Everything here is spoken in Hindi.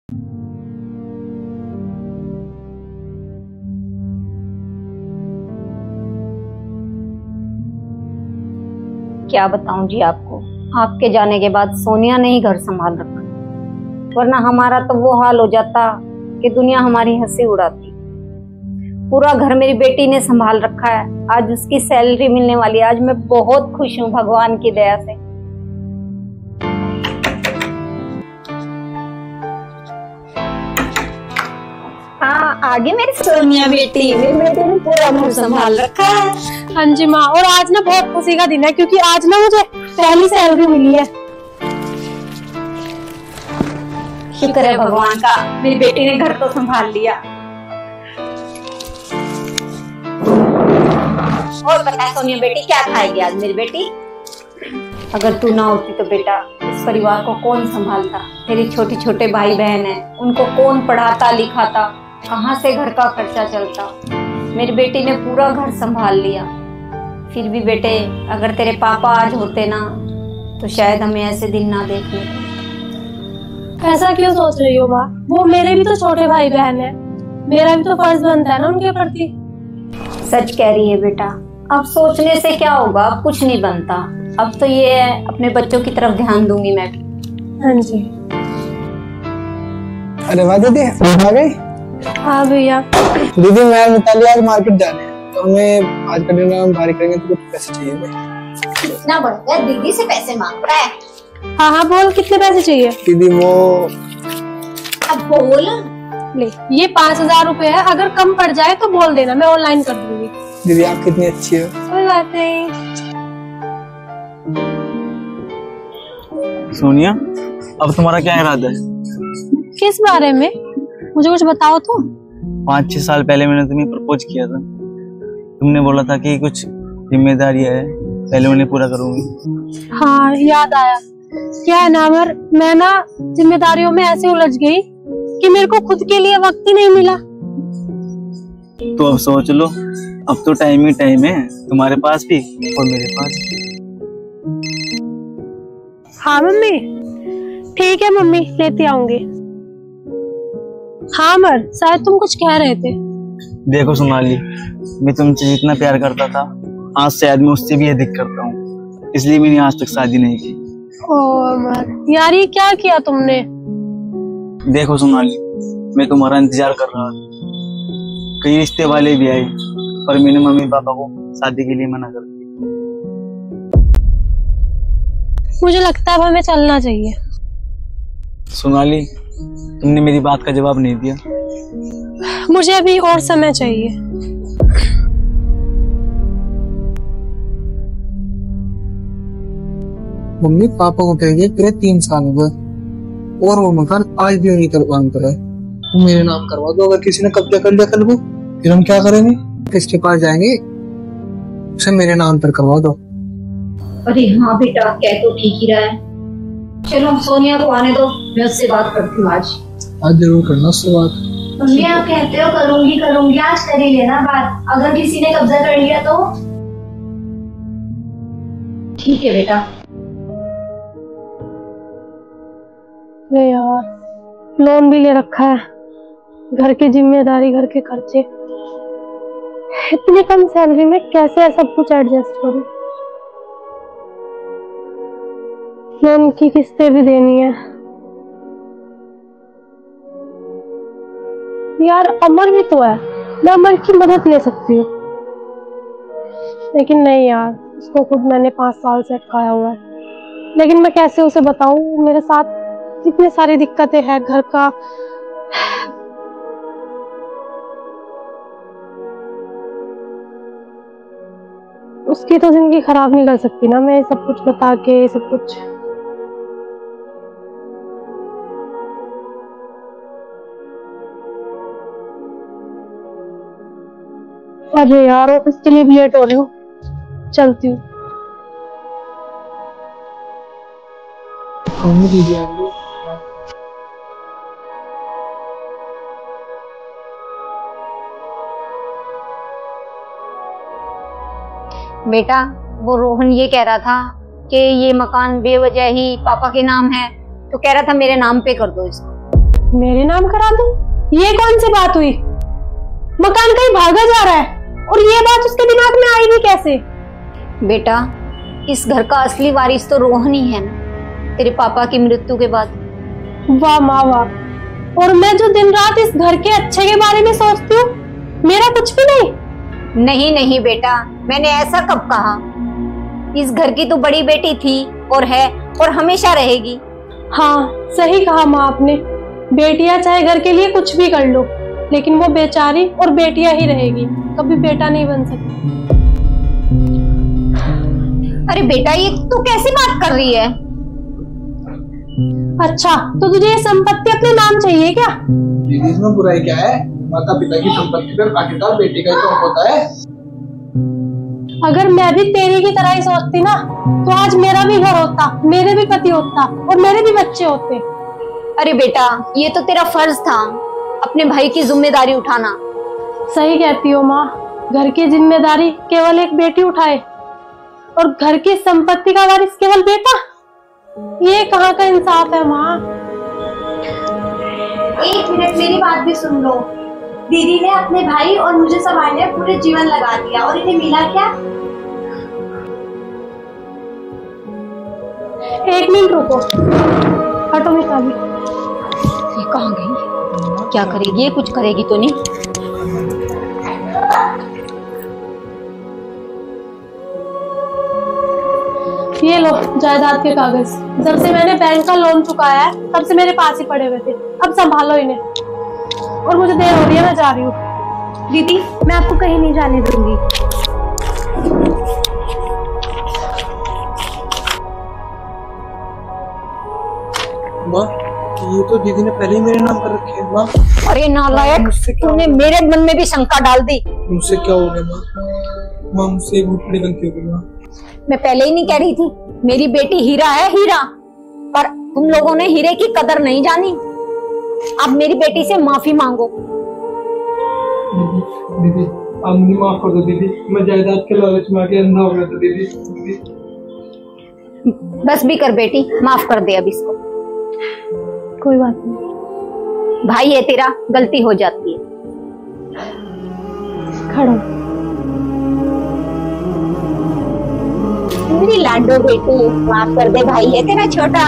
क्या बताऊं जी आपको, आपके जाने के बाद सोनिया ने ही घर संभाल रखा, वरना हमारा तो वो हाल हो जाता कि दुनिया हमारी हंसी उड़ाती। पूरा घर मेरी बेटी ने संभाल रखा है। आज उसकी सैलरी मिलने वाली है। आज मैं बहुत खुश हूँ भगवान की दया से। हाँ, आगे मेरी सोनिया बेटी, मेरी बेटी ने पूरा घर संभाल रखा है। हाँ जी माँ, और आज ना बहुत खुशी का दिन है क्योंकि आज ना मुझे पहली सैलरी मिली है। शुक्र है भगवान का, मेरी बेटी ने घर तो संभाल लिया। और बता सोनिया बेटी, क्या खाएगी आज मेरी बेटी? अगर तू ना होती तो बेटा इस परिवार को कौन संभालता? तेरे छोटे छोटे भाई बहन हैं, उनको कौन पढ़ाता लिखाता? कहाँ से घर का खर्चा चलता? मेरी बेटी ने पूरा घर संभाल लिया। फिर भी बेटे, अगर तेरे पापा आज होते ना तो शायद हमें ऐसे दिन ना देखने को। ऐसा क्यों सोच रही हो माँ? वो मेरे भी तो छोटे भाई बहन है, मेरा भी तो फर्ज बनता है ना उनके प्रति। सच कह रही है बेटा, अब सोचने से क्या होगा, अब कुछ नहीं बनता। अब तो ये है, अपने बच्चों की तरफ ध्यान दूंगी मैं भी। हाँ जी। अरे वाह दीदी, आ गई? हाँ भैया। दीदी मैं मिताली आज मार्केट जा रहे हैं, तो हमें आज का डिनर हम बाहर करेंगे, तो कुछ पैसे चाहिए थे। कितना बढ़िया, दीदी से पैसे मांग रहा है। हाँ हाँ बोल, कितने पैसे चाहिए? दीदी वो अब बोल। ले, ये 5000 रुपए है, अगर कम पड़ जाए तो बोल देना, मैं ऑनलाइन कर दूंगी। दीदी आप कितनी अच्छी हो। कोई बात नहीं। सोनिया, अब तुम्हारा क्या इरादा है? किस बारे में? मुझे कुछ बताओ तो। 5-6 साल पहले मैंने तुम्हें प्रपोज किया था। तुमने बोला था कि कुछ जिम्मेदारी है, पहले उन्हें पूरा करूंगी। हाँ याद आया। क्या है ना अमर, मैं ना जिम्मेदारियों में ऐसे उलझ गई कि मेरे को खुद के लिए वक्त ही नहीं मिला। तो अब सोच लो, अब तो टाइम ही टाइम है, तुम्हारे पास भी और मेरे पास भी। हाँ मम्मी, ठीक है मम्मी, लेती आऊंगी। हाँ अमर, शायद तुम कुछ कह रहे थे। देखो सोनाली, मैं तुमसे जितना प्यार करता था, आज शायद मैं उससे भी अधिक करता हूँ, इसलिए मैंने आज तक शादी नहीं की। ओ अमर, यार ये क्या किया तुमने? देखो सोनाली, मैं तुम्हारा इंतजार कर रहा था, कई रिश्ते वाले भी आए, पर मैंने मम्मी पापा को शादी के लिए मना कर दिया। मुझे लगता है अब हमें चलना चाहिए। सोनाली, तुमने मेरी बात का जवाब नहीं दिया। मुझे अभी और समय चाहिए। मम्मी पापा को कहेंगे पूरे 3 साल हो गए और वो मकान आज भी उन्हीं का काम कर रहा है। वो मेरे नाम करवा दो, अगर किसी ने कब्जा कर लिया कल को, फिर हम क्या करेंगे? किसके पास जाएंगे? उसे मेरे नाम पर करवा दो। अरे हाँ बेटा, कह तो ठीक ही रहा है। चलो सोनिया को आने दो, मैं उससे बात करती हूँ। आज जरूर करना उससे बात। मम्मी आप कहते हो करूंगी करूंगी, आज कर ही लेना बात। अगर किसी ने कब्जा कर लिया तो? ठीक है बेटा। अरे यार, लोन भी ले रखा है, घर की जिम्मेदारी, घर के खर्चे, इतनी कम सैलरी में कैसे सब कुछ एडजस्ट करूं? लोन की किस्तें भी देनी है। यार अमर भी तो है, मैं अमर की मदद ले सकती हूँ, लेकिन नहीं यार, उसको खुद मैंने 5 साल से अटकाया हुआ है। लेकिन मैं कैसे उसे बताऊं, मेरे साथ इतनी सारी दिक्कतें हैं घर का। उसकी तो जिंदगी खराब नहीं कर सकती ना मैं सब कुछ बता के, सब कुछ। अरे यार, ऑफिस के लिए भी लेट हो रही हूँ, चलती हूँ। बेटा, वो रोहन ये कह रहा था कि ये मकान बेवजह ही पापा के नाम है, तो कह रहा था मेरे नाम पे कर दो इसको। मेरे नाम करा दूं? ये कौन सी बात हुई? मकान कहीं भागा जा रहा है और ये बात उसके दिमाग में आई भी कैसे? बेटा, इस घर का असली वारिस तो रोहन ही है ना, तेरे पापा की मृत्यु के बाद। वाह माँ वाह। और मैं जो दिन रात इस घर के अच्छे के बारे में सोचती हूँ, मेरा कुछ भी नहीं। नहीं नहीं बेटा, मैंने ऐसा कब कहा? इस घर की तो बड़ी बेटी थी और है और हमेशा रहेगी। हाँ सही कहा माँ आपने। बेटियां चाहे घर के लिए कुछ भी कर लो, लेकिन वो बेचारी और बेटियां ही रहेगी, कभी बेटा नहीं बन सकती। अरे बेटा, ये तू कैसी बात कर रही है? अच्छा, तो तुझे ये संपत्ति अपने नाम चाहिए क्या? दीदी, इसमें बुराई क्या है? माता पिता की संपत्ति पर आखिरकार बेटी का ही तो हक होता है। अगर मैं भी तेरी की तरह ही सोचती ना, तो आज मेरा भी घर होता, मेरे भी पति होता और मेरे भी बच्चे होते। अरे बेटा, ये तो तेरा फर्ज था, अपने भाई की जिम्मेदारी उठाना। सही कहती हो माँ, घर की जिम्मेदारी केवल एक बेटी उठाए और घर की संपत्ति का वारिस केवल बेटा। ये कहाँ का इंसाफ है माँ? एक मिनट, मेरी बात भी सुन लो। दीदी ने अपने भाई और मुझे संभालने पूरे जीवन लगा दिया और इन्हें मिला क्या? एक मिनट रुको, हटो मिताली। ये कहाँ गई? क्या करेगी? ये कुछ करेगी तो नहीं? ये लो जायदाद के कागज। जब से मैंने बैंक का लोन चुकाया है, तब से मेरे पास ही पड़े हुए थे। अब संभालो इन्हें, और मुझे देर हो रही है, मैं जा रही हूँ। दीदी, मैं आपको कहीं नहीं जाने दूंगी। माँ, ये तो दीदी ने पहले ही मेरे नाम कर रखे हैं। माँ, अरे नालायक, तूने मेरे मन में भी शंका डाल दी। मुझसे क्या हो गया माँ? माँ, मुझसे एक बहुत बड़ी गलती हो गई माँ। मैं पहले ही नहीं कह रही थी, मेरी बेटी हीरा है, हीरा। पर तुम लोगों ने हीरे की कदर नहीं जानी। अब मेरी बेटी से माफी मांगो। दीदी, आप मुझे माफ कर दो दीदी, मैं जायदाद के लालच में आके अंधा हो गया था दीदी। बस भी कर बेटी, माफ कर दे अब इसको। कोई बात नहीं, भाई है तेरा, गलती हो जाती है। खड़ो। मेरी लाडो बेटी, माफ कर दे, भाई है तेरा छोटा।